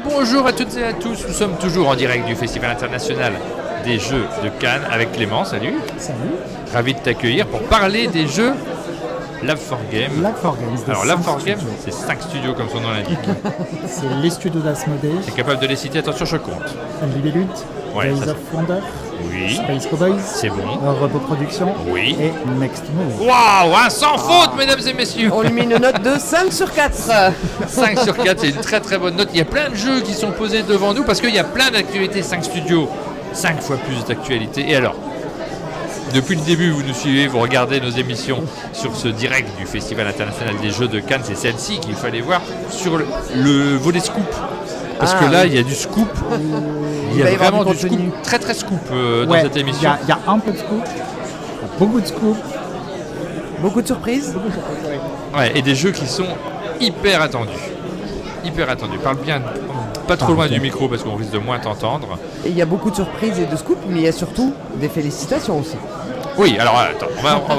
Rebonjour à toutes et à tous, nous sommes toujours en direct du Festival international des Jeux de Cannes avec Clément, salut. Salut. Ravi de t'accueillir pour parler des jeux Lab4Games. Lab4Games. Alors Lab4Games, c'est 5 studios comme son nom l'indique. C'est les studios d'Asmodee. Tu es capable de les citer, attention je compte. Libellut, Ouais, Days ça, of Wonder, Oui, Space Cowboys, c'est bon. Robot Production Oui. et Next Move. Waouh, hein, sans faute mesdames et messieurs. On lui met une note de 5 sur 4. 5 sur 4, c'est une très très bonne note. Il y a plein de jeux qui sont posés devant nous parce qu'il y a plein d'actualités. 5 studios, 5 fois plus d'actualités. Et alors, depuis le début, vous nous suivez, vous regardez nos émissions sur ce direct du Festival international des Jeux de Cannes. C'est celle-ci qu'il fallait voir sur le volet scoop. Parce que là, il y a du scoop. Il y a vraiment du scoop, très très scoop dans cette émission. Il y a un peu de scoop, beaucoup de scoop. Beaucoup de surprises. Ouais, et des jeux qui sont hyper attendus. Hyper attendus. Parle bien, pas trop loin du micro parce qu'on risque de moins t'entendre. Et il y a beaucoup de surprises et de scoops, mais il y a surtout des félicitations aussi. Oui, alors attends,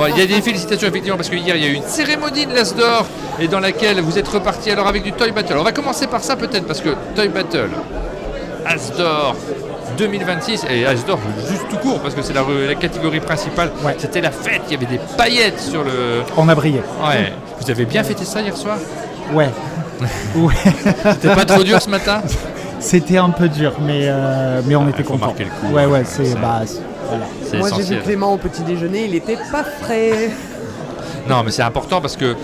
il y a des félicitations effectivement parce que hier il y a eu une cérémonie de l'As d'Or et dans laquelle vous êtes repartis alors avec du Toy Battle. On va commencer par ça peut-être parce que Toy Battle, As d'Or 2026 et As d'Or juste tout court parce que c'est la catégorie principale. Ouais. C'était la fête, il y avait des paillettes sur le... On a brillé. Ouais. Vous avez bien fêté ça hier soir? Ouais. Ouais. C'était pas trop dur ce matin? C'était un peu dur, mais on était faut contents. marquer le coup, Ouais, hein, c'est ça. voilà. C'est Moi j'ai vu essentiel. Clément au petit déjeuner, il était pas frais. Non mais c'est important parce que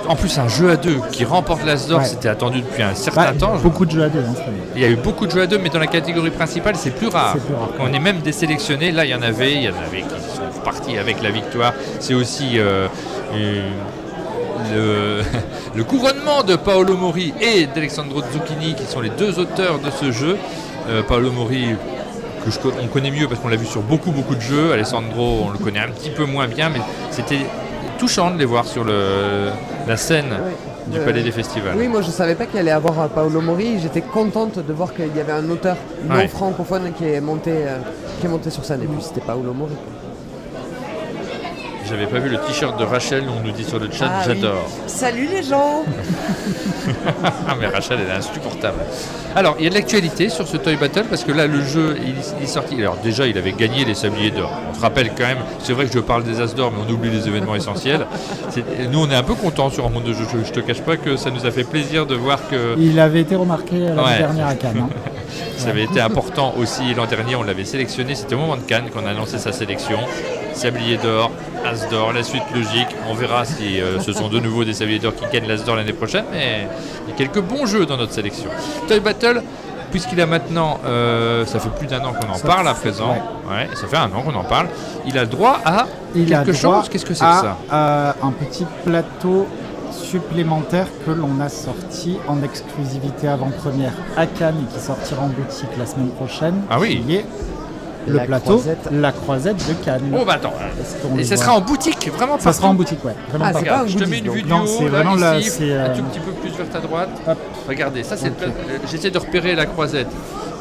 en plus un jeu à deux qui remporte l'As d'Or, Ouais. c'était attendu depuis un certain temps. Beaucoup de jeux à deux, hein, cette année. Il y a eu beaucoup de jeux à deux, mais dans la catégorie principale, c'est plus rare. C'est plus rare. On est même désélectionné. Là, il y en avait qui sont partis avec la victoire. C'est aussi le couronnement de Paolo Mori et d'Alessandro Zucchini, qui sont les deux auteurs de ce jeu. Paolo Mori, on connaît mieux parce qu'on l'a vu sur beaucoup de jeux. Alessandro, on le connaît un petit peu moins bien, mais c'était touchant de les voir sur la scène du Palais des Festivals. Oui, moi je savais pas qu'il allait avoir Paolo Mori. J'étais contente de voir qu'il y avait un auteur non Ouais. francophone qui est monté sur scène. Et puis c'était Paolo Mori. J'avais pas vu le t-shirt de Rachel, on nous dit sur le chat, Ah oui. j'adore. Salut les gens. Ah mais Rachel elle est insupportable. Alors il y a de l'actualité sur ce Toy Battle parce que là le jeu il est sorti. Alors déjà il avait gagné les sabliers d'or. On se rappelle quand même, c'est vrai que je parle des As d'Or mais on oublie les événements essentiels. Nous on est un peu contents sur un monde de jeu. Je te cache pas que ça nous a fait plaisir de voir que Il avait été remarqué l'année Ouais. dernière à Cannes. Hein. ça avait été important aussi l'an dernier. On l'avait sélectionné, c'était au moment de Cannes qu'on a annoncé sa sélection. Sablier d'or, As d'Or, la suite logique. On verra si ce sont de nouveau des sabliers d'or qui gagnent l'As d'Or l'année prochaine, mais il y a quelques bons jeux dans notre sélection. Toy Battle, puisqu'il a maintenant, ça fait plus d'un an qu'on en parle à présent, ouais, ça fait un an qu'on en parle, il a le droit à quelque chose. Qu'est-ce que c'est que ça? Un petit plateau supplémentaire que l'on a sorti en exclusivité avant-première à Cannes et qui sortira en boutique la semaine prochaine. Ah oui. Qui est le La plateau Croisette. La Croisette de Cannes. Oh bah attends, Est-ce qu'on et le ça voit sera en boutique, vraiment Ça partout. sera en boutique, ouais. Vraiment Ah, partout. c'est pas un Regarde, je te goodies, mets une donc. vue du Non, haut, c'est là, vraiment ici, là, c'est, un tout petit peu plus vers ta droite. Hop. Regardez, ça c'est Ok. j'essaie de repérer la croisette.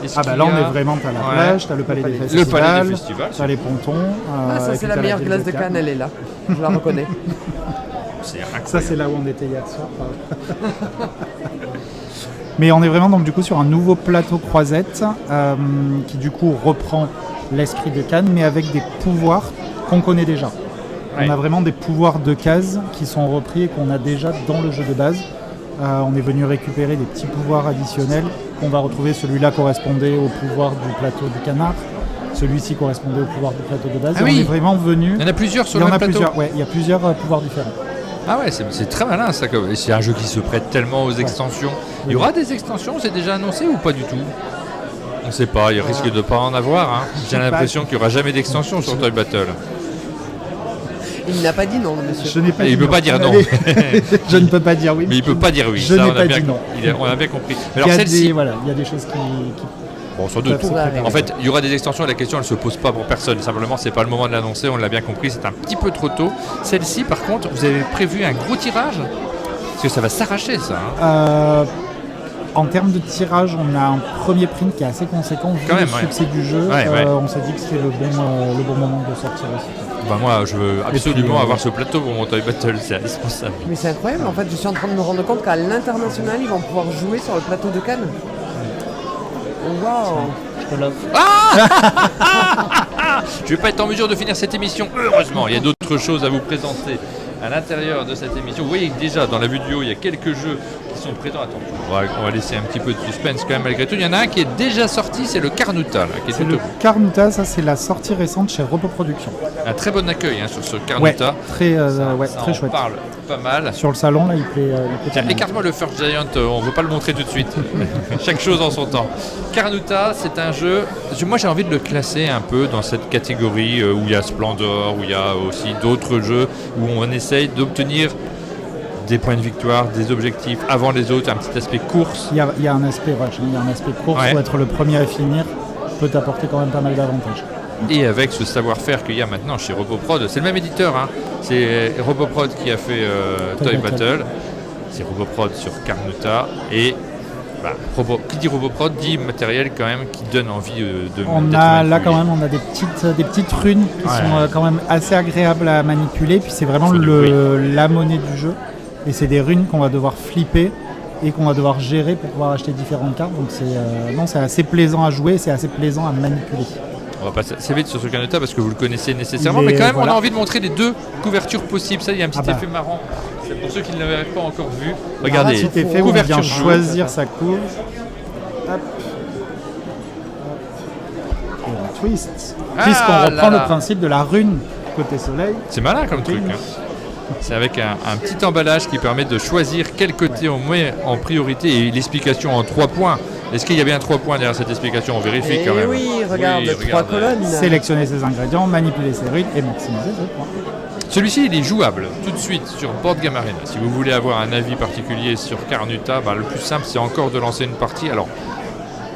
Est-ce Ah bah qu'il là y on a- est vraiment, t'as la Ouais. plage, t'as le palais des Le festivals, palais des festivals. t'as les pontons. Ah, ça et c'est puis la t'as meilleure ville glace de Cannes, elle est là. Je la reconnais. C'est incroyable. Ça c'est là où on était hier soir. Mais on est vraiment donc du coup sur un nouveau plateau croisette qui du coup reprend l'esprit de Cannes mais avec des pouvoirs qu'on connaît déjà. Ouais. On a vraiment des pouvoirs de cases qui sont repris et qu'on a déjà dans le jeu de base. On est venu récupérer des petits pouvoirs additionnels qu'on va retrouver. Celui-là correspondait au pouvoir du plateau du canard. Celui-ci correspondait au pouvoir du plateau de base. Ah Et oui. on est vraiment venu. Il y en a plusieurs sur Il y le en même a plateau. plusieurs, ouais, il y a plusieurs pouvoirs différents. Ah ouais, c'est très malin ça. Et c'est un jeu qui se prête tellement aux extensions. Il y aura des extensions, c'est déjà annoncé ou pas du tout? On ne sait pas, il risque de ne pas en avoir. Hein. J'ai l'impression qu'il n'y aura jamais d'extension sur Toy Battle. Il n'a pas dit non, monsieur. Je n'ai pas Et dit il ne peut non. pas dire non. Je ne peux pas dire oui. Mais il ne peut pas dire oui. Je Ça, n'ai on a pas bien, dit non. on a bien compris. Il Alors y a celle-ci, des, voilà, il y a des choses qui bon, sans doute. peuvent se préparer. En fait, il y aura des extensions et la question elle se pose pas pour personne. Simplement, c'est pas le moment de l'annoncer, on l'a bien compris, c'est un petit peu trop tôt. Celle-ci, par contre, vous avez prévu un gros tirage? Parce que ça va s'arracher ça. Hein. En termes de tirage, on a un premier print qui est assez conséquent vu Quand le même, ouais. succès du jeu. Ouais, ouais. On s'est dit que c'était le bon moment de sortir aussi. Bah moi, je veux absolument puis, avoir ce plateau pour mon Toy Battle, c'est indispensable. Mais c'est incroyable, en fait, je suis en train de me rendre compte qu'à l'international, ils vont pouvoir jouer sur le plateau de Cannes. Waouh. Je te l'offre. Je vais pas être en mesure de finir cette émission, heureusement. Il y a d'autres choses à vous présenter à l'intérieur de cette émission. Vous voyez que déjà dans la vidéo, il y a quelques jeux qui sont présents. Attends, on va laisser un petit peu de suspense quand même malgré tout. Il y en a un qui est déjà sorti, c'est le Carnuta. Là, qui est C'est tout le au bout. Carnuta, ça c'est la sortie récente chez Repos Productions. Un très bon accueil hein, sur ce Carnuta. Très, Ça très en chouette. parle pas mal. Sur le salon, là, il plaît Tiens, pas mal. écarte-moi le First Giant, on ne veut pas le montrer tout de suite. Chaque chose en son temps. Carnuta, c'est un jeu, moi j'ai envie de le classer un peu dans cette catégorie où il y a Splendor, où il y a aussi d'autres jeux, où on essaye d'obtenir des points de victoire, des objectifs avant les autres, un petit aspect course. Il y a un aspect rush, hein, il y a un aspect course Ouais. où être le premier à finir peut t'apporter quand même pas mal d'avantages. Et avec ce savoir-faire qu'il y a maintenant chez Roboprod, c'est le même éditeur, hein. C'est Roboprod qui a fait Toy Battle, c'est Roboprod sur Carnuta, et qui dit Roboprod dit matériel quand même qui donne envie de On d'être a là manipulé. quand même, on a des petites runes qui Ouais. sont quand même assez agréables à manipuler, puis c'est vraiment Faut du la monnaie du jeu, et c'est des runes qu'on va devoir flipper et qu'on va devoir gérer pour pouvoir acheter différentes cartes, donc c'est assez plaisant à jouer, c'est assez plaisant à manipuler. On va passer assez vite sur ce Carnuta parce que vous le connaissez nécessairement, Il mais est- quand même voilà. on a envie de montrer les deux couvertures possibles. Ça, il y a un petit Ah bah. effet marrant. C'est pour ceux qui ne l'avaient pas encore vu. Regardez, Petit effet où on couverture vient jaune. choisir sa couve. Hop. Et on twist. Ah Puisqu'on là reprend là. le principe de la rune côté soleil. C'est malin comme truc. Hein. C'est avec un petit emballage qui permet de choisir quel côté on met en priorité et l'explication en 3 points. Est-ce qu'il y a bien 3 points derrière cette explication? On vérifie Et quand même. oui, regarde, Oui, 3 regarde. colonnes. Sélectionner ses ingrédients, manipuler ses runes et maximiser ses points. Celui-ci, il est jouable tout de suite sur Board Game Arena. Si vous voulez avoir un avis particulier sur Carnuta, le plus simple, c'est encore de lancer une partie. Alors,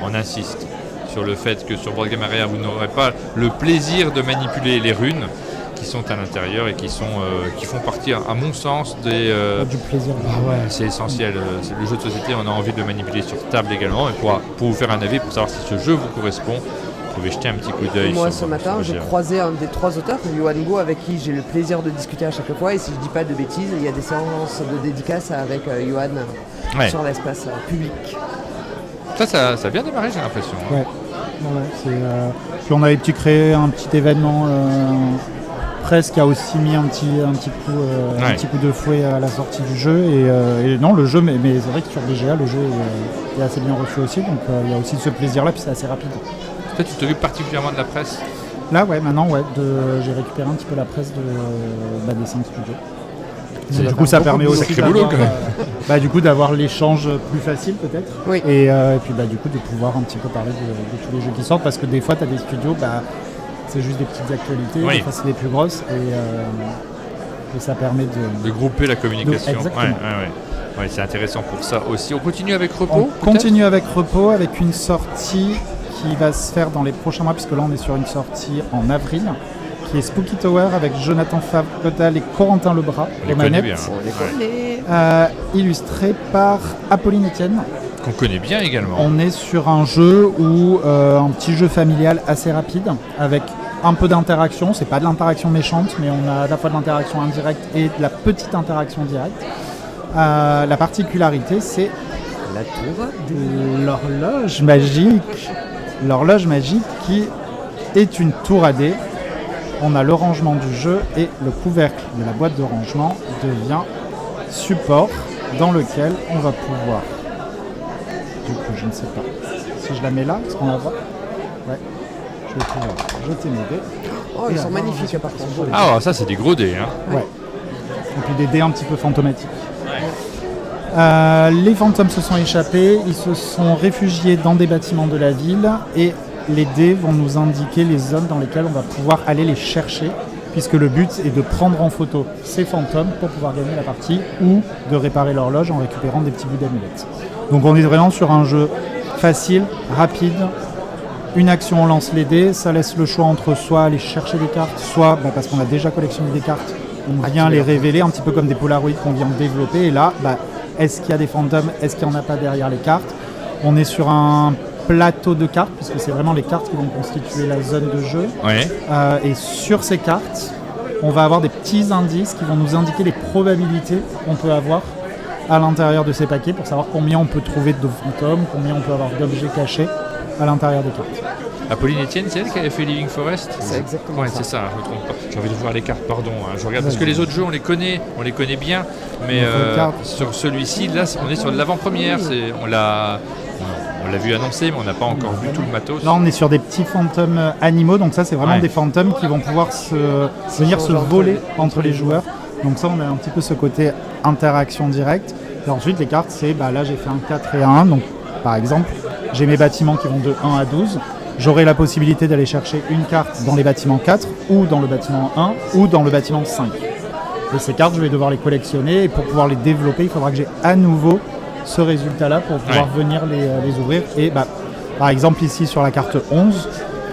on insiste sur le fait que sur Board Game Arena, vous n'aurez pas le plaisir de manipuler les runes qui sont à l'intérieur et qui font partie, à mon sens, des... Du plaisir. c'est essentiel. C'est le jeu de société, on a envie de le manipuler sur table également. Et pour vous faire un avis, pour savoir si ce jeu vous correspond, vous pouvez jeter un petit coup d'œil. Moi, sur- ce matin, sur j'ai GR. croisé un des 3 auteurs, Johan Go, avec qui j'ai le plaisir de discuter à chaque fois. Et si je dis pas de bêtises, il y a des séances de dédicaces avec Johan Ouais. sur l'espace public. Ça a bien démarré, j'ai l'impression. hein. Ouais. Puis on avait créé un petit événement presse qui a aussi mis un petit coup de fouet à la sortie du jeu. Et non, le jeu, mais c'est vrai que sur BGA, le jeu est assez bien reçu aussi. Donc il y a aussi ce plaisir-là, puis c'est assez rapide. Toi, tu t'occupes particulièrement de la presse. Là, maintenant, j'ai récupéré un petit peu la presse des 5 studios. C'est Du coup, ça permet aussi Sacré boulot, quand même. du coup, d'avoir l'échange plus facile peut-être. Oui. Et puis du coup, de pouvoir un petit peu parler de tous les jeux qui sortent, parce que des fois, tu as des studios, c'est juste des petites actualités, Oui. des fois c'est des plus grosses, et ça permet De grouper la communication. Exactement. Ouais, c'est intéressant pour ça aussi. On continue avec Repos On peut-être continue avec Repos, avec une sortie qui va se faire dans les prochains mois, puisque là on est sur une sortie en avril, qui est Spooky Tower avec Jonathan Favre-Godal et Corentin Lebras On les aux connaît manettes, bien. On les Ouais. connaît. illustré par Apolline Etienne. Qu'on connaît bien également. On est sur un jeu où un petit jeu familial assez rapide, avec un peu d'interaction. C'est pas de l'interaction méchante, mais on a à la fois de l'interaction indirecte et de la petite interaction directe. La particularité, c'est La tour. l'horloge magique. L'horloge magique qui est une tour à dés. On a le rangement du jeu et le couvercle de la boîte de rangement devient support dans lequel on va pouvoir... Du coup, je ne sais pas si je la mets là, est-ce qu'on la voit? Ouais. Je vais pouvoir jeter mes dés. Oh, ils sont magnifiques par contre. Ah, ça, c'est des gros dés. Hein. Ouais. Et puis des dés un petit peu fantomatiques. Les fantômes se sont échappés, ils se sont réfugiés dans des bâtiments de la ville et les dés vont nous indiquer les zones dans lesquelles on va pouvoir aller les chercher, puisque le but est de prendre en photo ces fantômes pour pouvoir gagner la partie ou de réparer l'horloge en récupérant des petits bouts d'amulettes. Donc on est vraiment sur un jeu facile, rapide. Une action, on lance les dés, ça laisse le choix entre soit aller chercher des cartes, soit parce qu'on a déjà collectionné des cartes, on vient les révéler, un petit peu comme des Polaroids qu'on vient de développer. Et là, est-ce qu'il y a des fantômes, est-ce qu'il n'y en a pas derrière les cartes? On est sur un plateau de cartes, puisque c'est vraiment les cartes qui vont constituer la zone de jeu. Ouais. Et sur ces cartes, on va avoir des petits indices qui vont nous indiquer les probabilités qu'on peut avoir à l'intérieur de ces paquets pour savoir combien on peut trouver de fantômes, combien on peut avoir d'objets cachés. à l'intérieur des cartes. Apolline Etienne, c'est elle qui avait fait Living Forest? C'est exactement Ouais, ça. c'est ça, je me trompe pas. J'ai envie de voir les cartes, pardon. Je regarde parce que les autres jeux, on les connaît bien, mais sur celui-ci, là, on est sur de l'avant-première. On l'a vu annoncer, mais on n'a pas encore vu tout le matos. Là, on est sur des petits fantômes animaux, donc ça, c'est vraiment des fantômes qui vont pouvoir venir se voler entre les joueurs. Donc ça, on a un petit peu ce côté interaction directe. Et ensuite, les cartes, c'est, là, j'ai fait un 4 et un 1. Donc, par exemple, j'ai mes bâtiments qui vont de 1 à 12. J'aurai la possibilité d'aller chercher une carte dans les bâtiments 4, ou dans le bâtiment 1, ou dans le bâtiment 5. Et ces cartes, je vais devoir les collectionner, et pour pouvoir les développer, il faudra que j'ai à nouveau ce résultat-là pour pouvoir venir les ouvrir. Et par exemple, ici, sur la carte 11,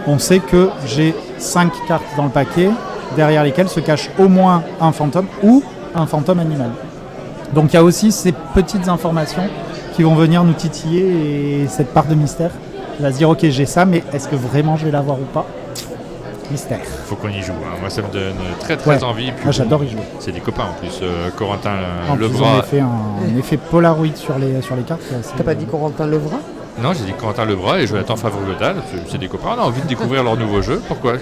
on sait que j'ai 5 cartes dans le paquet, derrière lesquelles se cache au moins un fantôme ou un fantôme animal. Donc il y a aussi ces petites informations qui vont venir nous titiller et cette part de mystère. On va se dire ok, j'ai ça, mais est-ce que vraiment je vais l'avoir ou pas? Mystère. Faut qu'on y joue. Moi, ça me donne très envie. Puis moi, j'adore y jouer. C'est des copains en plus. Corentin en plus, Lebras. on a fait un effet Polaroid sur les cartes. T'as pas dit Corentin Lebras? Non, j'ai dit Corentin Lebras et Jonathan Favre-Godal. C'est des copains. On a envie de découvrir leur nouveau jeu. Pourquoi?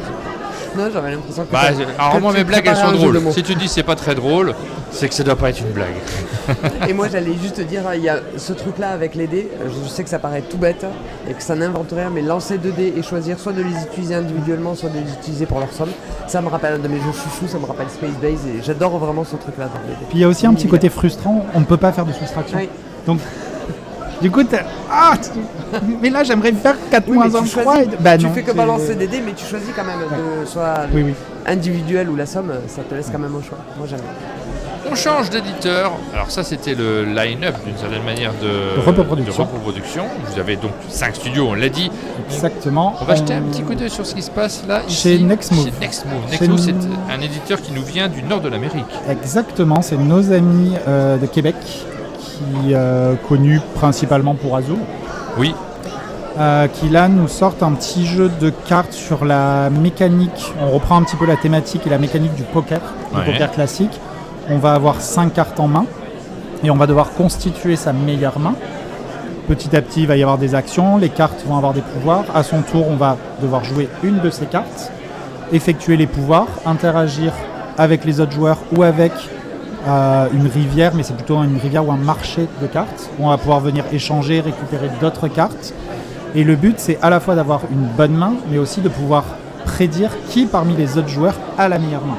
Non, j'avais l'impression que. Alors, moi, mes blagues, elles sont un jeu drôles. de mots. Si tu dis c'est pas très drôle, c'est que ça doit pas être une blague. Et moi, j'allais juste dire, il y a ce truc-là avec les dés. Je sais que ça paraît tout bête et que ça n'invente rien, mais lancer 2 dés et choisir soit de les utiliser individuellement, soit de les utiliser pour leur somme, ça me rappelle un de mes jeux chouchous, ça me rappelle Space Base et j'adore vraiment ce truc-là dans les dés. Puis il y a aussi un petit côté frustrant, on ne peut pas faire de soustraction. Oui. Donc, du coup, mais là, j'aimerais faire 4 moins 1, 3. Tu fais que balancer des dés, mais tu choisis quand même de soit individuel ou la somme, ça te laisse quand même au choix. Moi, j'aime. On change d'éditeur. Alors ça, c'était le line-up d'une certaine manière de reproduction. Vous avez donc 5 studios, on l'a dit. Exactement. On va jeter un petit coup d'œil sur ce qui se passe là, chez ici. Nextmove. Chez Nextmove. Nextmove, c'est un éditeur qui nous vient du nord de l'Amérique. Exactement, c'est nos amis de Québec, qui connus principalement pour Azul. Oui. Qui là nous sortent un petit jeu de cartes sur la mécanique. On reprend un petit peu la thématique et la mécanique du poker, poker classique. On va avoir 5 cartes en main et on va devoir constituer sa meilleure main. Petit à petit, il va y avoir des actions, les cartes vont avoir des pouvoirs. À son tour, on va devoir jouer une de ces cartes, effectuer les pouvoirs, interagir avec les autres joueurs ou avec une rivière, mais c'est plutôt une rivière ou un marché de cartes où on va pouvoir venir échanger, récupérer d'autres cartes. Et le but, c'est à la fois d'avoir une bonne main, mais aussi de pouvoir prédire qui parmi les autres joueurs a la meilleure main.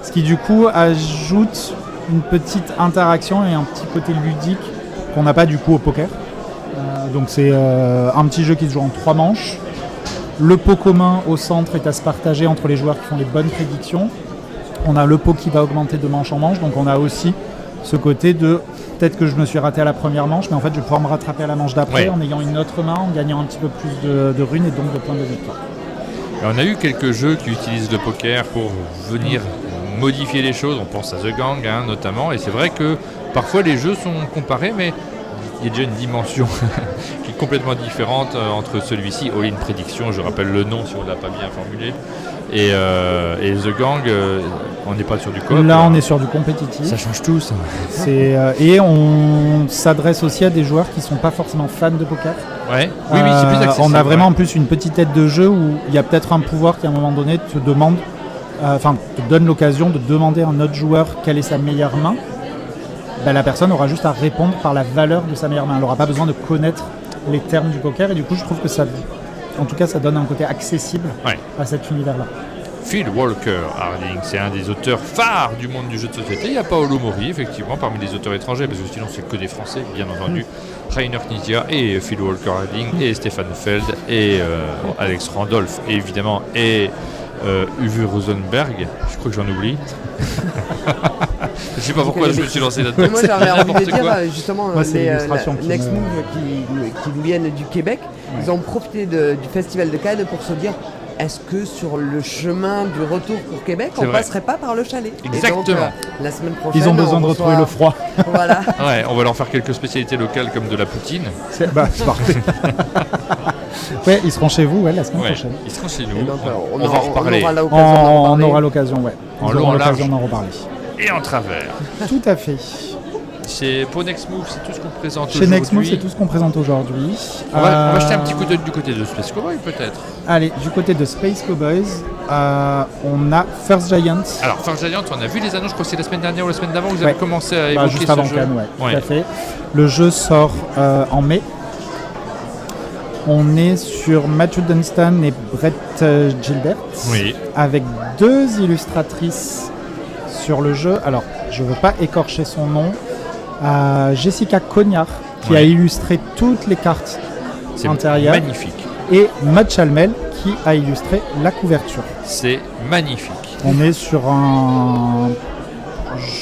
Ce qui du coup ajoute une petite interaction et un petit côté ludique qu'on n'a pas du coup au poker. Donc c'est un petit jeu qui se joue en 3 manches. Le pot commun au centre est à se partager entre les joueurs qui font les bonnes prédictions. On a le pot qui va augmenter de manche en manche, donc on a aussi ce côté de peut-être que je me suis raté à la première manche, mais en fait je vais pouvoir me rattraper à la manche d'après en ayant une autre main, en gagnant un petit peu plus de runes et donc de points de victoire. Et on a eu quelques jeux qui utilisent le poker pour venir modifier les choses, on pense à The Gang notamment, et c'est vrai que parfois les jeux sont comparés, mais il y a déjà une dimension qui est complètement différente entre celui-ci, All In Prediction, je rappelle le nom si on ne l'a pas bien formulé, et The Gang, on n'est pas sur du coop. Là on est sur du compétitif. Ça change tout ça. Et on s'adresse aussi à des joueurs qui ne sont pas forcément fans de poker. Ouais. Oui, c'est plus accessible. On a vraiment en plus une petite aide de jeu où il y a peut-être un pouvoir qui à un moment donné te demande, te donne l'occasion de demander à un autre joueur quelle est sa meilleure main. La personne aura juste à répondre par la valeur de sa meilleure main. Elle n'aura pas besoin de connaître les termes du poker et du coup je trouve que ça, en tout cas, ça donne un côté accessible à cet univers-là. Phil Walker Harding, c'est un des auteurs phares du monde du jeu de société. Il y a Paolo Mori, effectivement, parmi les auteurs étrangers, parce que sinon c'est que des Français, bien entendu. Rainer Knizia et Phil Walker Harding et Stéphane Feld et Alex Randolph, et évidemment, et Uwe Rosenberg. Je crois que j'en oublie. Je sais pas pourquoi je me suis lancé là-dedans. Moi j'avais envie de dire justement les Nextmove qui viennent du Québec, ils ont profité du festival de Cannes pour se dire est-ce que sur le chemin du retour pour Québec, on passerait pas par le chalet? Exactement. Et donc, la semaine prochaine, ils ont besoin de retrouver le froid. Voilà. Ouais, on va leur faire quelques spécialités locales comme de la poutine. C'est parfait. Ouais, ils seront chez vous la semaine prochaine. Ils seront chez nous. Donc, on va en reparler. On aura l'occasion, d'en reparler. Et en travers. Tout à fait. Pour Next Move, c'est tout ce qu'on présente Chez aujourd'hui. Next Move, c'est tout ce qu'on présente aujourd'hui. On va jeter un petit coup d'œil du côté de Space Cowboy peut-être. Allez, du côté de Space Cowboys, on a First Giant. Alors First Giant, on a vu les annonces, je crois que c'est la semaine dernière ou la semaine d'avant, vous avez commencé à évoquer juste ce avant jeu. Cannes, tout à fait. Le jeu sort en mai. On est sur Matthew Dunstan et Brett Gilbert, avec 2 illustratrices sur le jeu. Alors, je ne veux pas écorcher son nom. Jessica Cognard, qui a illustré toutes les cartes intérieures. C'est magnifique. Et Matt Chalmel, qui a illustré la couverture. C'est magnifique. On est sur un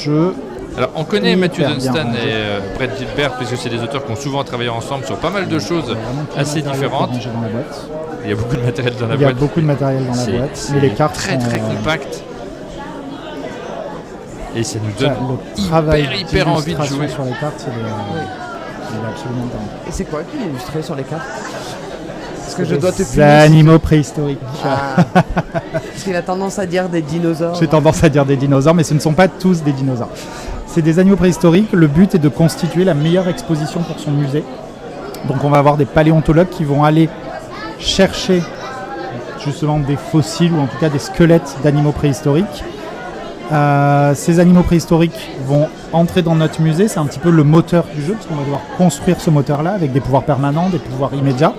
jeu... Alors, on connaît Matthew Dunstan bien, et Brett Gilbert, puisque c'est des auteurs qui ont souvent travaillé ensemble sur pas mal de choses assez différentes. Il y a beaucoup de matériel dans la boîte. Il y a beaucoup de matériel dans la boîte. Mais les cartes très sont, très compactes. Et ça nous donne hyper envie de jouer. Sur les cartes, il est absolument dingue. Et c'est quoi qui est illustré sur les cartes? Parce que je dois te punir. Des animaux préhistoriques. Parce qu'il a tendance à dire des dinosaures. J'ai tendance à dire des dinosaures, mais ce ne sont pas tous des dinosaures. C'est des animaux préhistoriques. Le but est de constituer la meilleure exposition pour son musée. Donc on va avoir des paléontologues qui vont aller chercher justement des fossiles ou en tout cas des squelettes d'animaux préhistoriques. Ces animaux préhistoriques vont entrer dans notre musée. C'est un petit peu le moteur du jeu, parce qu'on va devoir construire ce moteur-là avec des pouvoirs permanents, des pouvoirs immédiats.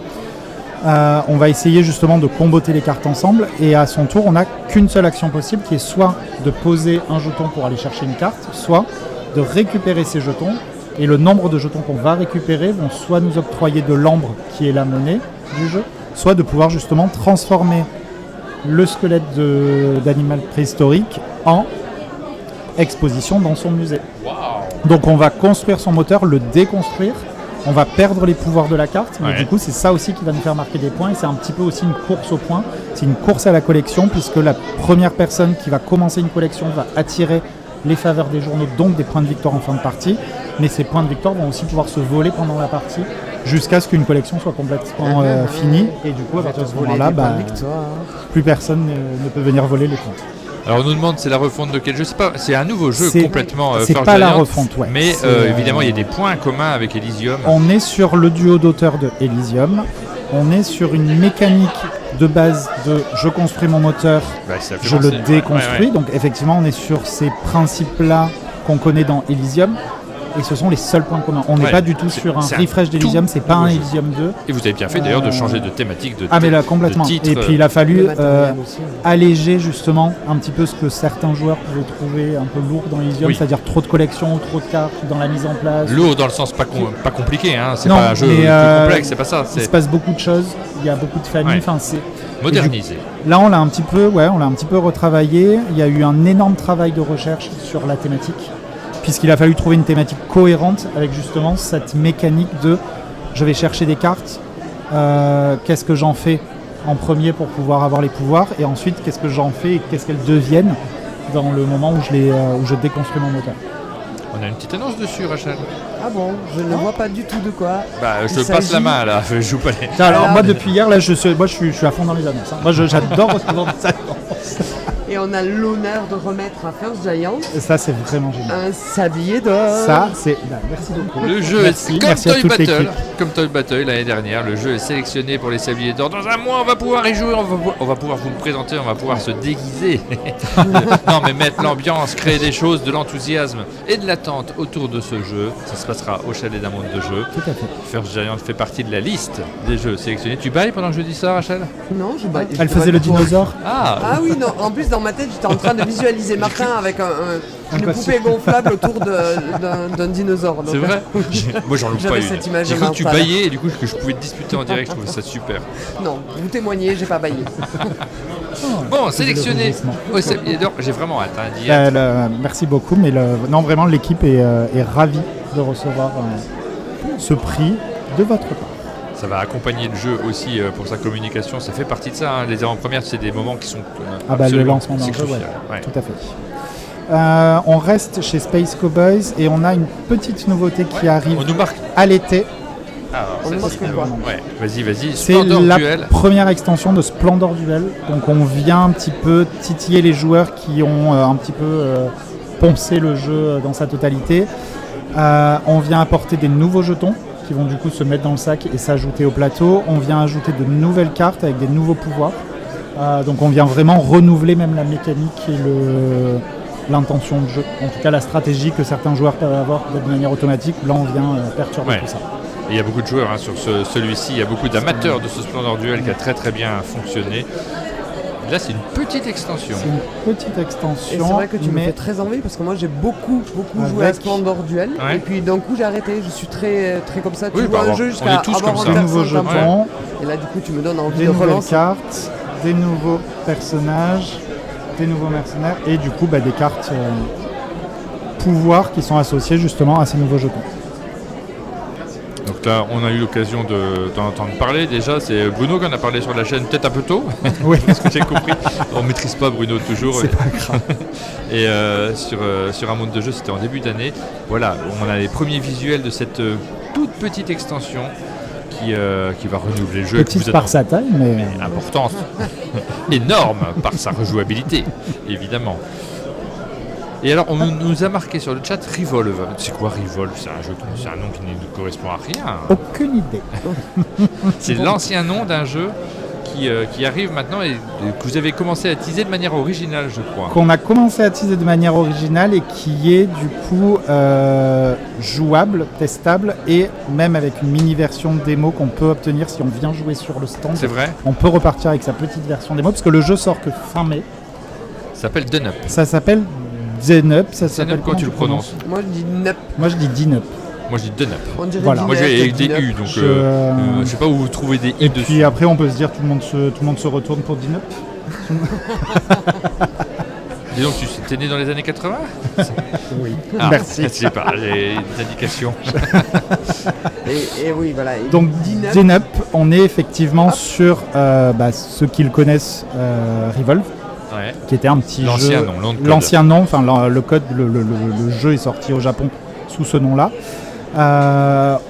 On va essayer justement de comboter les cartes ensemble, et à son tour on n'a qu'une seule action possible, qui est soit de poser un jeton pour aller chercher une carte, soit de récupérer ces jetons, et le nombre de jetons qu'on va récupérer vont soit nous octroyer de l'ambre, qui est la monnaie du jeu, soit de pouvoir justement transformer le squelette d'animal préhistorique en exposition dans son musée. Donc on va construire son moteur, le déconstruire. On va perdre les pouvoirs de la carte, mais du coup c'est ça aussi qui va nous faire marquer des points, et c'est un petit peu aussi une course aux points, c'est une course à la collection, puisque la première personne qui va commencer une collection va attirer les faveurs des journaux, donc des points de victoire en fin de partie, mais ces points de victoire vont aussi pouvoir se voler pendant la partie, jusqu'à ce qu'une collection soit complètement finie, et du coup à partir de ce moment-là, plus personne ne peut venir voler les points. Alors on nous demande c'est la refonte de quel jeu, c'est un nouveau jeu complètement c'est First pas Giant, la refonte, mais évidemment il y a des points communs avec Elysium. On est sur le duo d'auteurs de Elysium, on est sur une mécanique de base de je construis mon moteur, je le déconstruis, donc effectivement on est sur ces principes-là qu'on connaît dans Elysium. Et ce sont les seuls points communs. On n'est pas du tout sur un refresh d'Elysium, c'est pas un Elysium 2. Et vous avez bien fait d'ailleurs de changer de thématique, mais là complètement. Et puis il a fallu alléger justement un petit peu ce que certains joueurs pouvaient trouver un peu lourd dans Elysium, c'est-à-dire trop de collections, trop de cartes dans la mise en place. Lourd dans le sens pas compliqué, hein. C'est pas un jeu plus complexe, c'est pas ça. Il se passe beaucoup de choses, il y a beaucoup de familles. C'est modernisé. Là on l'a un petit peu retravaillé. Il y a eu un énorme travail de recherche sur la thématique, puisqu'il a fallu trouver une thématique cohérente avec justement cette mécanique de je vais chercher des cartes, qu'est-ce que j'en fais en premier pour pouvoir avoir les pouvoirs, et ensuite qu'est-ce que j'en fais et qu'est-ce qu'elles deviennent dans le moment où je déconstruis mon moteur. On a une petite annonce dessus, Rachel. Ah bon, je ne vois pas du tout de quoi. Je passe la main là, je joue pas les... Alors moi depuis hier, là, je suis à fond dans les annonces. Moi j'adore recevoir des annonces. Et on a l'honneur de remettre à First Giant. Et ça c'est vraiment génial. Un sablier d'or. Ça c'est... merci beaucoup. Le jeu est comme Toy Battle l'année dernière. Le jeu est sélectionné pour les sabliers d'or. Dans un mois on va pouvoir y jouer, on va pouvoir vous le présenter, on va pouvoir se déguiser. Non mais mettre l'ambiance, créer des choses, de l'enthousiasme et de l'attente autour de ce jeu. Ça se passera au Chalet d'un monde de jeu. Tout à fait. First Giant fait partie de la liste des jeux sélectionnés. Tu bailles pendant que je dis ça, Rachel? Non, je baille. Elle faisait le dinosaure. Ah oui, non. En plus dans ma tête j'étais en train de visualiser Martin avec une poupée gonflable autour d'un dinosaure. C'est vrai. Moi j'en loupe pas une. J'ai cru que tu mentale. baillais et du coup que je pouvais te disputer en direct, je trouvais ça super. Non, vous témoignez, j'ai pas baillé. Bon, sélectionné au sablier d'or, j'ai vraiment hâte d'y être. Merci beaucoup, mais non, vraiment l'équipe est ravie de recevoir ce prix de votre part. Ça va accompagner le jeu aussi pour sa communication, ça fait partie de ça. Hein. Les avant-premières, c'est des moments qui sont le lancement d'un jeu, tout à fait. On reste chez Space Cowboys et on a une petite nouveauté qui arrive à l'été. Vas-y. C'est Splendor la Duel. première extension de Splendor Duel. Donc on vient un petit peu titiller les joueurs qui ont un petit peu poncé le jeu dans sa totalité. On vient apporter des nouveaux jetons qui vont du coup se mettre dans le sac et s'ajouter au plateau. On vient ajouter de nouvelles cartes avec des nouveaux pouvoirs. Donc on vient vraiment renouveler même la mécanique et l'intention de jeu. En tout cas la stratégie que certains joueurs peuvent avoir de manière automatique. Là on vient perturber tout ça. Et il y a beaucoup de joueurs sur celui-ci, il y a beaucoup d'amateurs de ce Splendor Duel qui a très très bien fonctionné. Là c'est une petite extension. C'est une petite extension. Et c'est vrai que tu me fais très envie parce que moi j'ai beaucoup joué à Splendor Duel. Et puis d'un coup j'ai arrêté, je suis très comme ça. Tu joues un jeu jusqu'à avoir des nouveaux jetons. Et là du coup tu me donnes envie de relancer. Des nouvelles cartes, des nouveaux personnages, des nouveaux mercenaires et du coup des cartes pouvoirs qui sont associées justement à ces nouveaux jetons. Donc là, on a eu l'occasion d'en entendre parler. Déjà, c'est Bruno qui en a parlé sur la chaîne, peut-être un peu tôt. Oui. Parce que j'ai compris. On ne maîtrise pas Bruno toujours. C'est pas grave. Et sur un monde de jeu, c'était en début d'année. Voilà, on a les premiers visuels de cette toute petite extension qui va renouveler le jeu. Petite par sa taille, mais importante. Énorme par sa rejouabilité, évidemment. Et alors, on nous a marqué sur le chat Revolve. C'est quoi Revolve? C'est un jeton, c'est un nom qui ne correspond à rien. Aucune idée. C'est l'ancien nom d'un jeu qui arrive maintenant et que vous avez commencé à teaser de manière originale, je crois. Qu'on a commencé à teaser de manière originale et qui est du coup jouable, testable et même avec une mini-version démo qu'on peut obtenir si on vient jouer sur le stand. C'est vrai. On peut repartir avec sa petite version démo parce que le jeu sort que fin mai. Ça s'appelle Denup. Ça s'appelle Zenup, ça s'appelle quand tu le prononces. Moi je dis Nup. Moi je dis Dinup. Moi je dis Denup. Voilà. Moi je vais avec des U, donc je sais pas où vous trouvez des I et dessus. puis après on peut se dire tout le monde se retourne pour Dinup. Dis donc, tu es né dans les années 80? Oui. Merci. Je sais pas, j'ai des indications. et oui, voilà. Et donc Zenup, on est effectivement sur ceux qui le connaissent, Revolve. Ouais. Qui était un petit jeu. L'ancien nom, enfin le code, le jeu est sorti au Japon sous ce nom-là.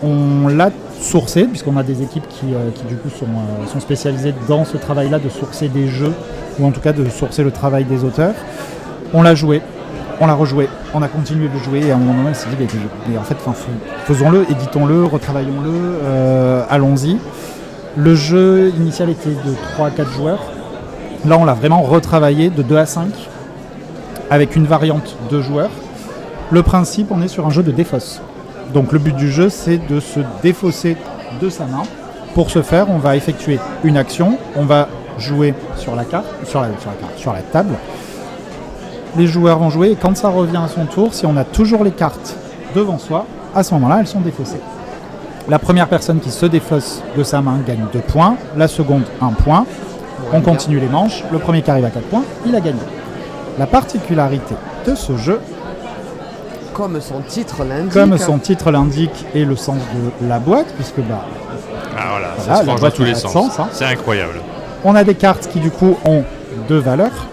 On l'a sourcé, puisqu'on a des équipes qui du coup sont spécialisées dans ce travail-là de sourcer des jeux, ou en tout cas de sourcer le travail des auteurs. On l'a joué, on l'a rejoué, on a continué de le jouer et à un moment on s'est dit mais en fait faisons-le, éditons-le, retravaillons-le, allons-y. Le jeu initial était de 3 à 4 joueurs. Là, on l'a vraiment retravaillé de 2 à 5 avec une variante de joueurs. Le principe, on est sur un jeu de défausse. Donc le but du jeu, c'est de se défausser de sa main. Pour ce faire, on va effectuer une action. On va jouer sur la table. Les joueurs vont jouer et quand ça revient à son tour, si on a toujours les cartes devant soi, à ce moment-là, elles sont défaussées. La première personne qui se défausse de sa main gagne 2 points. La seconde, 1 point. On continue les manches, le premier qui arrive à 4 points, il a gagné. La particularité de ce jeu, comme son titre l'indique et le sens de la boîte, puisque ça se range dans tous les sens. C'est incroyable. On a des cartes qui du coup ont 2 valeurs.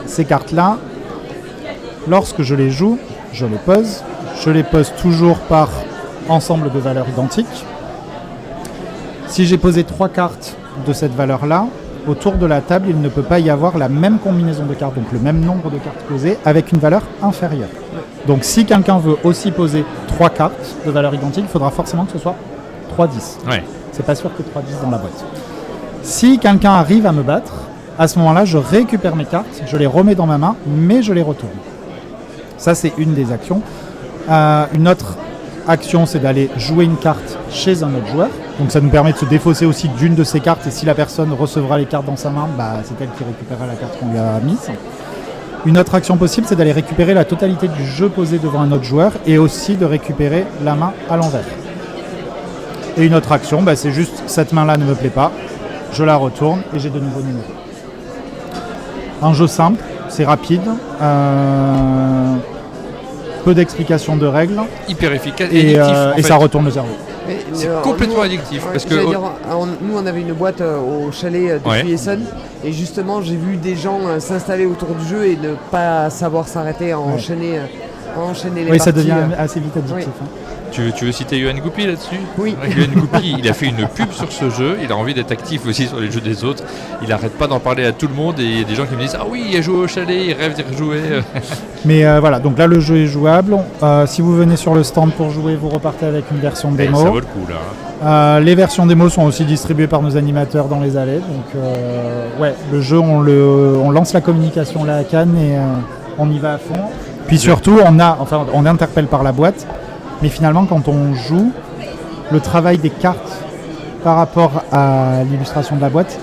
Ces cartes-là, lorsque je les joue, je les pose toujours par ensemble de valeurs identiques. Si j'ai posé 3 cartes de cette valeur-là, autour de la table, il ne peut pas y avoir la même combinaison de cartes, donc le même nombre de cartes posées, avec une valeur inférieure. Donc si quelqu'un veut aussi poser 3 cartes de valeur identique, il faudra forcément que ce soit 3-10. Ouais. C'est pas sûr que 3-10 dans la boîte. Si quelqu'un arrive à me battre, à ce moment-là, je récupère mes cartes, je les remets dans ma main, mais je les retourne. Ça, c'est une des actions. Une autre action, c'est d'aller jouer une carte chez un autre joueur. Donc ça nous permet de se défausser aussi d'une de ces cartes et si la personne recevra les cartes dans sa main, c'est elle qui récupérera la carte qu'on lui a mise. Une autre action possible, c'est d'aller récupérer la totalité du jeu posé devant un autre joueur et aussi de récupérer la main à l'envers. Et une autre action, c'est juste cette main-là ne me plaît pas, je la retourne et j'ai de nouveaux numéros. Un jeu simple, c'est rapide, peu d'explications de règles. Hyper efficace et ça retourne le cerveau. C'est complètement addictif. Parce que nous, on avait une boîte au chalet de Essen et justement, j'ai vu des gens s'installer autour du jeu et ne pas savoir s'arrêter à enchaîner les parties. Oui, ça devient assez vite addictif. Oui. Tu veux citer Yoann Goupil là-dessus? Oui. Yoann Goupil, il a fait une pub sur ce jeu, il a envie d'être actif aussi sur les jeux des autres. Il n'arrête pas d'en parler à tout le monde et il y a des gens qui me disent « Ah oui, il a joué au chalet, il rêve d'y rejouer. » Mais voilà, donc là le jeu est jouable. Si vous venez sur le stand pour jouer, vous repartez avec une version démo. Ça vaut le coup là. Les versions démo sont aussi distribuées par nos animateurs dans les allées. Donc ouais, le jeu, on lance la communication là à Cannes et on y va à fond. Puis surtout, on est interpellé par la boîte, mais finalement quand on joue, le travail des cartes par rapport à l'illustration de la boîte,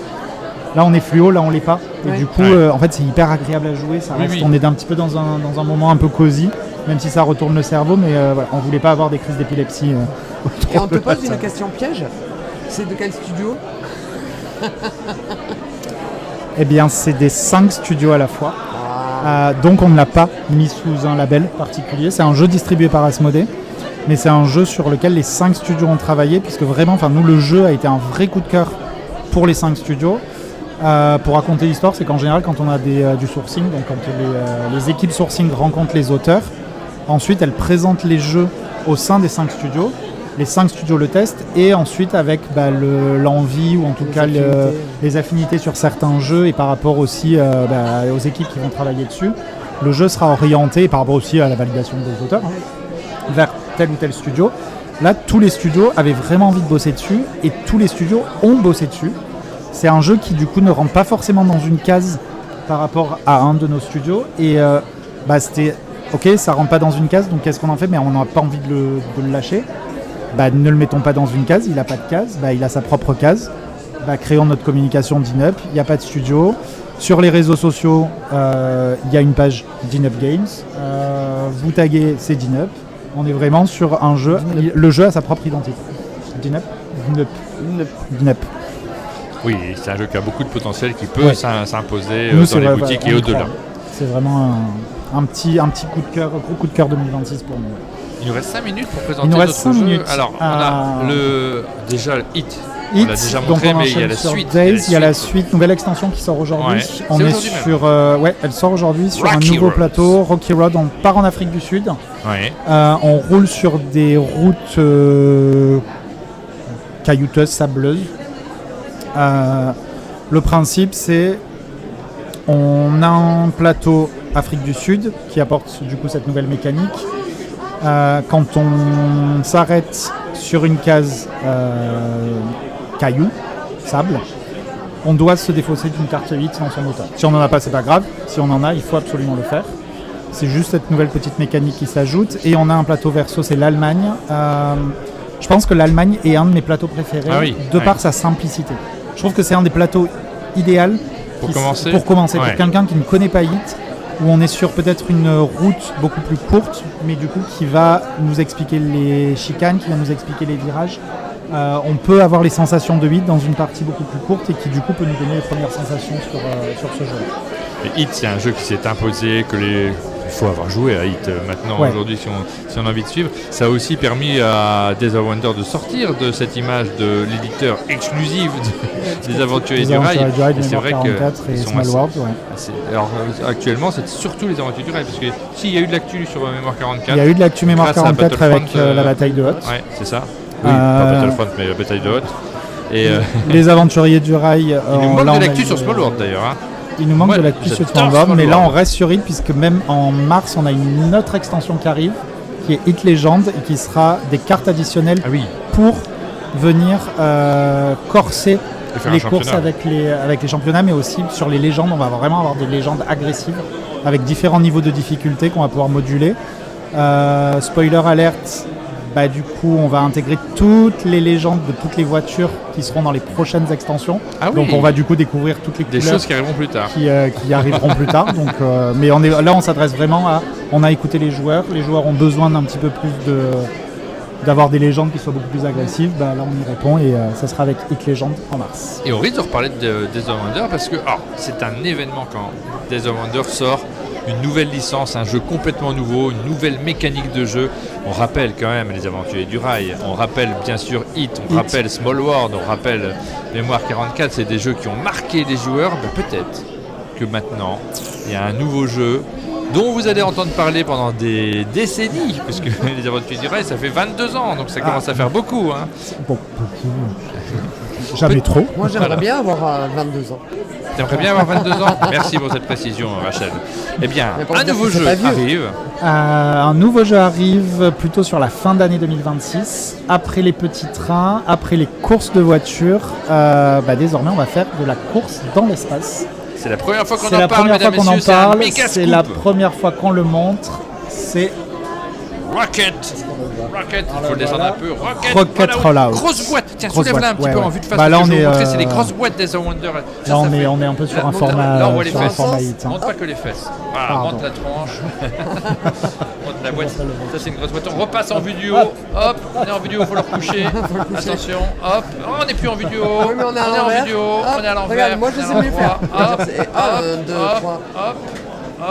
là on est fluo, là on l'est pas. Et du coup, en fait c'est hyper agréable à jouer. Ça reste, on est un petit peu dans un moment un peu cosy, même si ça retourne le cerveau, mais voilà, on voulait pas avoir des crises d'épilepsie. Et on te pose une question piège. C'est de quel studio? Eh bien, c'est des 5 studios à la fois. Donc on ne l'a pas mis sous un label particulier. C'est un jeu distribué par Asmodée, mais c'est un jeu sur lequel les 5 studios ont travaillé, puisque vraiment, nous, le jeu a été un vrai coup de cœur pour les 5 studios. Pour raconter l'histoire, c'est qu'en général, quand on a du sourcing, donc quand les équipes sourcing rencontrent les auteurs, ensuite elles présentent les jeux au sein des 5 studios. Les 5 studios le testent et ensuite avec l'envie ou en tout cas les affinités sur certains jeux et par rapport aussi aux équipes qui vont travailler dessus, le jeu sera orienté par rapport aussi à la validation des auteurs vers tel ou tel studio. Là, tous les studios avaient vraiment envie de bosser dessus et tous les studios ont bossé dessus. C'est un jeu qui du coup ne rentre pas forcément dans une case par rapport à un de nos studios et c'était ok, ça rentre pas dans une case, donc qu'est-ce qu'on en fait? Mais on n'a pas envie de le lâcher. Ne le mettons pas dans une case, il n'a pas de case, il a sa propre case. Créons notre communication d'Inup, il n'y a pas de studio. Sur les réseaux sociaux, il y a une page d'Inup Games. Vous taguez, c'est d'Inup. On est vraiment sur un jeu, le jeu a sa propre identité. d'Inup. Oui, c'est un jeu qui a beaucoup de potentiel, qui peut s'imposer Nous, dans les boutiques et au-delà. C'est vraiment un petit coup de cœur, gros coup de cœur 2026 pour nous. Il nous reste 5 minutes pour présenter notre jeu. Alors, on a déjà le Hit. On l'a déjà montré, mais il y a la suite. Il y a la suite, nouvelle extension qui sort aujourd'hui. Ouais. On est sur, elle sort aujourd'hui sur Rocky un nouveau Road. plateau, Rocky Road. On part en Afrique du Sud. Ouais. On roule sur des routes caillouteuses, sableuses. Le principe, c'est on a un plateau Afrique du Sud qui apporte du coup cette nouvelle mécanique. Quand on s'arrête sur une case caillou, sable, on doit se défausser d'une carte 8 dans son auteur. Si on n'en a pas, c'est pas grave. Si on en a, il faut absolument le faire. C'est juste cette nouvelle petite mécanique qui s'ajoute. Et on a un plateau verso, c'est l'Allemagne. Je pense que l'Allemagne est un de mes plateaux préférés par sa simplicité. Je trouve que c'est un des plateaux idéal pour commencer pour quelqu'un qui ne connaît pas Hit, où on est sur peut-être une route beaucoup plus courte, mais du coup qui va nous expliquer les chicanes, qui va nous expliquer les virages. On peut avoir les sensations de Hit dans une partie beaucoup plus courte et qui du coup peut nous donner les premières sensations sur ce jeu. Et Hit, c'est un jeu qui s'est imposé, il faut avoir joué à Hit maintenant, aujourd'hui, si on a envie de suivre. Ça a aussi permis à Days of Wonder de sortir de cette image de l'éditeur exclusif des Aventuriers du Rail. Et c'est vrai que Small World, alors actuellement, c'est surtout les Aventuriers du Rail, parce que s'il y a eu de l'actu sur Mémoire 44. Il y a eu de l'actu Mémoire 44 avec la bataille de Hoth. Ouais, c'est ça. Oui, pas Battlefront, mais la bataille de Hoth. Et les Aventuriers du Rail. Il nous manque de l'actu sur Small World d'ailleurs. Hein. Il nous manque de l'actu sur Small World, mais là on reste sur Hit, puisque même en mars on a une autre extension qui arrive, qui est Hit Legend, et qui sera des cartes additionnelles pour venir corser les courses avec les championnats, mais aussi sur les légendes. On va vraiment avoir des légendes agressives avec différents niveaux de difficulté qu'on va pouvoir moduler. Spoiler alert, du coup on va intégrer toutes les légendes de toutes les voitures qui seront dans les prochaines extensions. Donc on va du coup découvrir toutes les couleurs choses qui arriveront plus tard. Qui arriveront plus tard. Donc, mais on s'adresse vraiment à... On a écouté les joueurs ont besoin d'un petit peu plus d'avoir des légendes qui soient beaucoup plus agressives. Là on y répond et ça sera avec Hit Legend en mars. Et on risque de reparler de Days of Wonder parce que c'est un événement quand Days of Wonder sort. Une nouvelle licence, un jeu complètement nouveau, une nouvelle mécanique de jeu. On rappelle quand même les Aventuriers du Rail, on rappelle bien sûr Hit, on rappelle Small World, on rappelle Mémoire 44, c'est des jeux qui ont marqué les joueurs. Peut-être que maintenant, il y a un nouveau jeu dont vous allez entendre parler pendant des décennies, puisque les Aventuriers du Rail, ça fait 22 ans, donc ça commence à faire beaucoup. Hein. Bon, jamais trop. Moi, j'aimerais bien avoir 22 ans. T'aimerais bien avoir 22 ans? Merci pour cette précision, Rachel. Eh bien, Mais pour un dire nouveau que c'est jeu pas vieux. arrive. Un nouveau jeu arrive plutôt sur la fin d'année 2026. Après les petits trains, après les courses de voitures, désormais on va faire de la course dans l'espace. C'est la première fois qu'on C'est en la parle, première fois mesdames, qu'on en messieurs, c'est un parle, méga c'est la scoop. première fois qu'on le montre. C'est Rocket, il faut le descendre un peu. Rocket Rollout. Grosse boîte, tiens, Grosse soulève-la un boîte, petit peu ouais. en vue de face. Bah, là, parce que on je vais est, vous montrer, c'est les grosses boîtes des Wonder. là on est un peu sur un format, Là, on voit les sur un fesses. format hit, hein. Montre pas que les fesses. Voilà, Pardon. monte la tranche. Monte la boîte. Ça, c'est une grosse boîte. On repasse en vue du haut. Hop. Hop, on est en vue du haut, il faut le recoucher. Attention, hop. Oh, on n'est plus en vue du haut. Oui, mais on est à en l'envers. vue du haut, on est à l'envers. Regarde, moi, je on est sais à mieux faire. l'endroit. Hop, C'est hop, 1, 2, hop, 3. hop.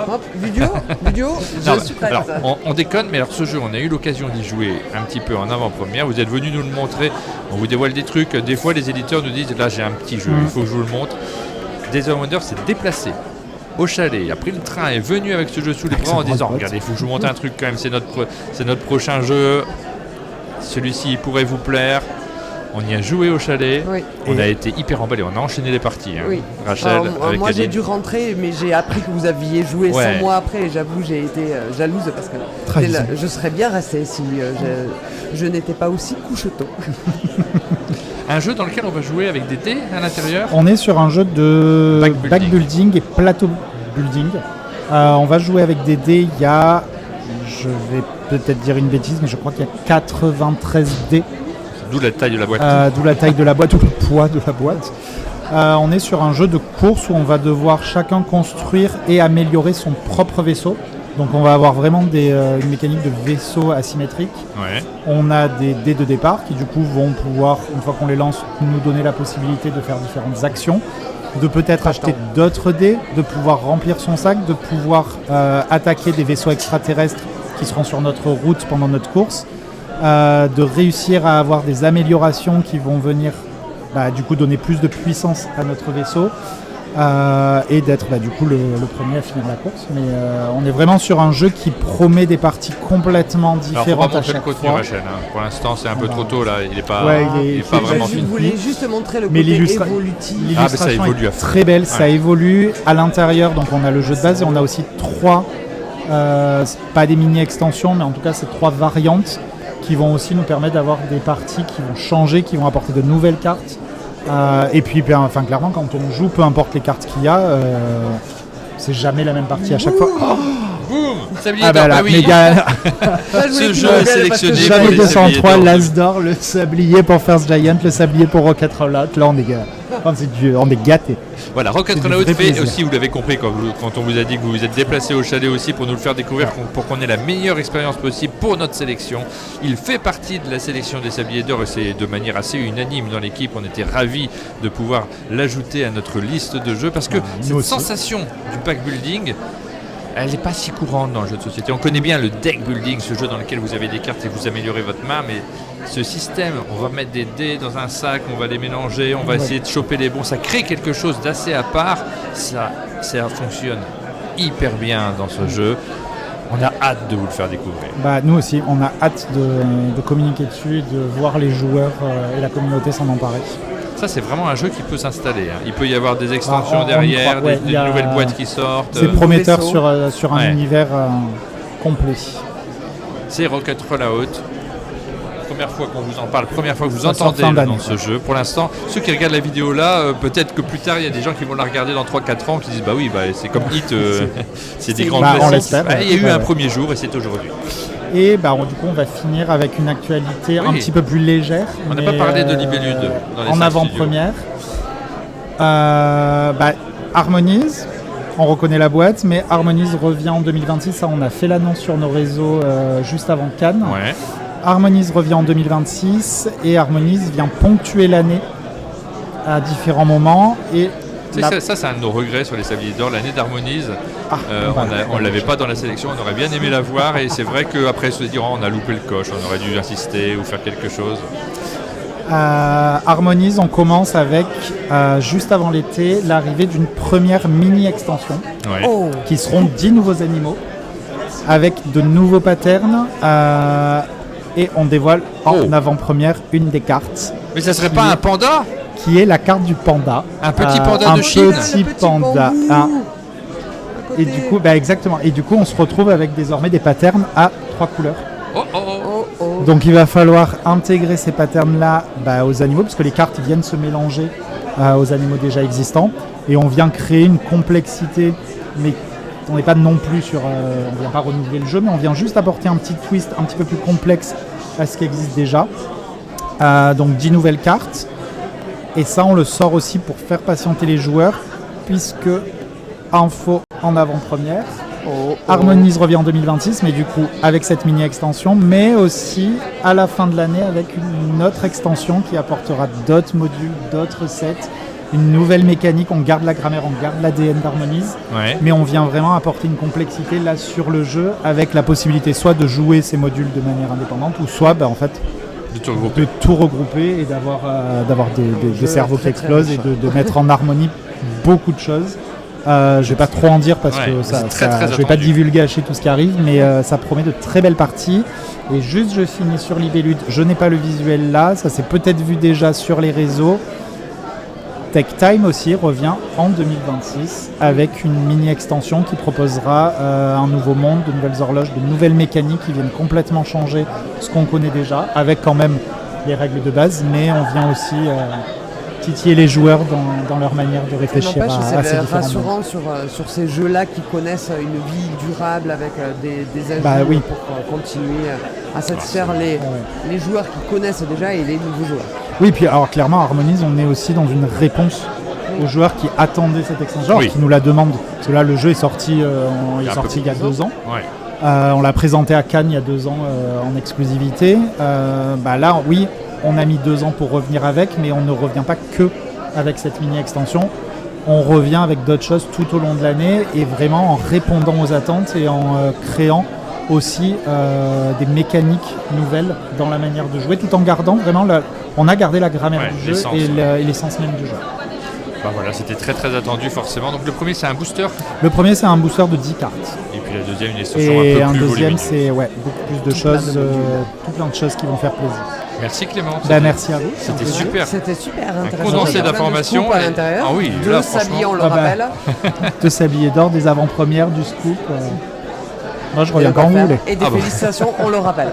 Hop, vidéo, je Non, suis prête. alors, on déconne, mais alors ce jeu, on a eu l'occasion d'y jouer un petit peu en avant-première. Vous êtes venus nous le montrer, on vous dévoile des trucs. Des fois, les éditeurs nous disent là, j'ai un petit jeu, il faut que je vous le montre. Days of Wonder s'est déplacé au chalet, a pris le train, est venu avec ce jeu sous les bras en disant regardez, il faut que je vous montre un truc quand même, c'est notre prochain jeu. Celui-ci il pourrait vous plaire. On y a joué au chalet, Oui. on a été hyper emballés, on a enchaîné les parties. Hein. Oui. Rachel, Alors, avec moi j'ai Aline. dû rentrer, mais j'ai appris que vous aviez joué Ouais. 100 mois après. Et j'avoue, j'ai été jalouse parce que Trahison. je serais bien restée si je n'étais pas aussi couche-tôt. Un jeu dans lequel on va jouer avec des dés à l'intérieur. On est sur un jeu de Backbuilding. backbuilding et plateau building. On va jouer avec des dés. Il y a, je vais peut-être dire une bêtise, mais je crois qu'il y a 93 dés. D'où la taille de la boîte. D'où la taille de la boîte ou le poids de la boîte. On est sur un jeu de course où on va devoir chacun construire et améliorer son propre vaisseau. Donc on va avoir vraiment une mécanique de vaisseau asymétrique. Ouais. On a des dés de départ qui du coup vont pouvoir, une fois qu'on les lance, nous donner la possibilité de faire différentes actions, de peut-être acheter d'autres dés, de pouvoir remplir son sac, de pouvoir attaquer des vaisseaux extraterrestres qui seront sur notre route pendant notre course, de réussir à avoir des améliorations qui vont venir du coup donner plus de puissance à notre vaisseau et d'être du coup le premier à finir la course. Mais on est vraiment sur un jeu qui promet des parties complètement Alors, faut pas différentes à montrer le chaque contenu, fois. Rachel. Hein. Pour l'instant, c'est un peu Ah, trop tôt là. Il est pas, Ouais, il est- il est pas c'est- vraiment je fini. voulais juste montrer le Mais côté l'illustra- évolutif. Ah, mais ça L'illustration évolue à est fond. très belle, ça Ouais. évolue à l'intérieur. Donc on a le jeu de base et on a aussi 3, pas des mini-extensions, mais en tout cas c'est 3 variantes qui vont aussi nous permettre d'avoir des parties qui vont changer, qui vont apporter de nouvelles cartes. Et puis clairement quand on joue, peu importe les cartes qu'il y a, c'est jamais la même partie à chaque fois. Oh, Boum, sablier ah d'or. bah là, Ah oui. méga, Là, je voulais Ce que jeu tu est me gueules parce que sélectionné j'ai pour Jamais les 203, sabliers d'or. l'As d'or, le sablier pour First Giant, le sablier pour Rocket Rollout. Là on est gâtés. Voilà, Rocket C'est du Rollout vrai fait plaisir. aussi, vous l'avez compris quand on vous a dit que vous vous êtes déplacé au chalet aussi pour nous le faire découvrir, pour qu'on ait la meilleure expérience possible pour notre sélection. Il fait partie de la sélection des sabliers d'or et c'est de manière assez unanime dans l'équipe. On était ravis de pouvoir l'ajouter à notre liste de jeux parce que nous cette aussi. sensation du pack building, elle n'est pas si courante dans le jeu de société. On connaît bien le deck building, ce jeu dans lequel vous avez des cartes et vous améliorez votre main, mais ce système, on va mettre des dés dans un sac, on va les mélanger, on va essayer de choper les bons, ça crée quelque chose d'assez à part, ça fonctionne hyper bien dans ce jeu. On a hâte de vous le faire découvrir. Nous aussi, on a hâte de communiquer dessus, et de voir les joueurs et la communauté s'en emparer. Ça, c'est vraiment un jeu qui peut s'installer. Hein. Il peut y avoir des extensions on derrière, croit, ouais, des il y a- nouvelles boîtes qui sortent. C'est prometteur vaisseau. sur un Ouais. univers complet. C'est Rocket Rollout. Première fois qu'on vous en parle, première fois que vous Ça sort entendez fin le d'année. nom de ce jeu. Pour l'instant, ceux qui regardent la vidéo là, peut-être que plus tard il y a des gens qui vont la regarder dans 3-4 ans qui disent bah oui, c'est comme Hit, c'est des grands Bah, on classiques. l'espère, Il y a eu ouais. un premier jour et c'est aujourd'hui. Et du coup, on va finir avec une actualité un Oui. petit peu plus légère. On n'a mais, pas parlé de Libellude dans les en 5 avant-première. Harmonize, on reconnaît la boîte, mais Harmonize revient en 2026. Ça, on a fait l'annonce sur nos réseaux juste avant Cannes. Ouais. Harmonize revient en 2026 et Harmonize vient ponctuer l'année à différents moments. Et Ça, c'est un de nos regrets sur les Sabliers d'Or, l'année d'Harmonise. bah, On ne l'avait pas dans la sélection, on aurait bien aimé la voir et c'est vrai qu'après se dire oh, on a loupé le coche, on aurait dû insister ou faire quelque chose. Harmonize, on commence avec, juste avant l'été, l'arrivée d'une première mini-extension Ouais. Oh, qui seront 10 nouveaux animaux. avec de nouveaux patterns et on dévoile en avant-première une des cartes Mais ça serait pas un panda? qui est la carte du panda. Un petit panda de Chine? Un petit panda. Et du coup, exactement. Et du coup, on se retrouve avec désormais des patterns à 3 couleurs. Donc il va falloir intégrer ces patterns-là aux animaux, parce que les cartes viennent se mélanger aux animaux déjà existants. Et on vient créer une complexité, mais on n'est pas non plus sur... on ne vient pas renouveler le jeu, mais on vient juste apporter un petit twist un petit peu plus complexe à ce qui existe déjà. Donc 10 nouvelles cartes. Et ça, on le sort aussi pour faire patienter les joueurs, puisque, info en avant-première, Harmonies revient en 2026, mais du coup avec cette mini-extension, mais aussi à la fin de l'année avec une autre extension qui apportera d'autres modules, d'autres sets, une nouvelle mécanique. On garde la grammaire, on garde l'ADN d'Harmonies, mais on vient vraiment apporter une complexité là sur le jeu, avec la possibilité soit de jouer ces modules de manière indépendante, ou soit en fait de tout regrouper et d'avoir des cerveaux qui explosent et de mettre en harmonie beaucoup de choses. Je vais pas trop en dire parce que je vais pas divulgacher tout ce qui arrive, mais ça promet de très belles parties. Et juste, je finis sur Libellude. Je n'ai pas le visuel là, ça s'est peut-être vu déjà sur les réseaux. Tech Time aussi revient en 2026 avec une mini-extension qui proposera un nouveau monde, de nouvelles horloges, de nouvelles mécaniques qui viennent complètement changer ce qu'on connaît déjà, avec quand même les règles de base, mais on vient aussi titiller les joueurs dans leur manière de réfléchir à ces différents rassurant sur ces jeux-là qui connaissent une vie durable avec des ajouts pour continuer à satisfaire les joueurs qui connaissent déjà et les nouveaux joueurs. Oui, puis alors clairement, Harmonies, on est aussi dans une réponse aux joueurs qui attendaient cette extension, qui nous la demandent. Parce que là, le jeu est sorti, il y a 2 ans. On l'a présenté à Cannes il y a 2 ans en exclusivité. Là, oui, on a mis 2 ans pour revenir avec, mais on ne revient pas que avec cette mini-extension. On revient avec d'autres choses tout au long de l'année et vraiment en répondant aux attentes et en créant aussi des mécaniques nouvelles dans la manière de jouer, tout en gardant vraiment on a gardé la grammaire du jeu et l'essence même du jeu. Voilà, c'était très très attendu forcément. Donc le premier c'est un booster. Le premier c'est un booster de 10 cartes. Et puis la deuxième une extension un peu plus volumineuse. Et un deuxième c'est beaucoup plus de choses, tout plein de choses qui vont faire plaisir. Merci Clément. Merci à vous. C'était super. C'était super intéressant. Un condensé d'informations à l'intérieur. Ah oui, de sabliers, on le rappelle. De sabliers d'or, des avant-premières, du scoop. Moi, je reviens quand vous voulez. Et des félicitations, on le rappelle.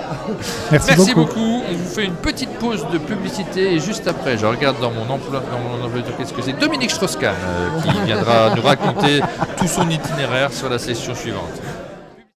Merci beaucoup. On vous fait une petite pause de publicité et juste après, je regarde dans mon emploi qu'est-ce que c'est. Dominique Strauss-Kahn qui viendra nous raconter tout son itinéraire sur la session suivante.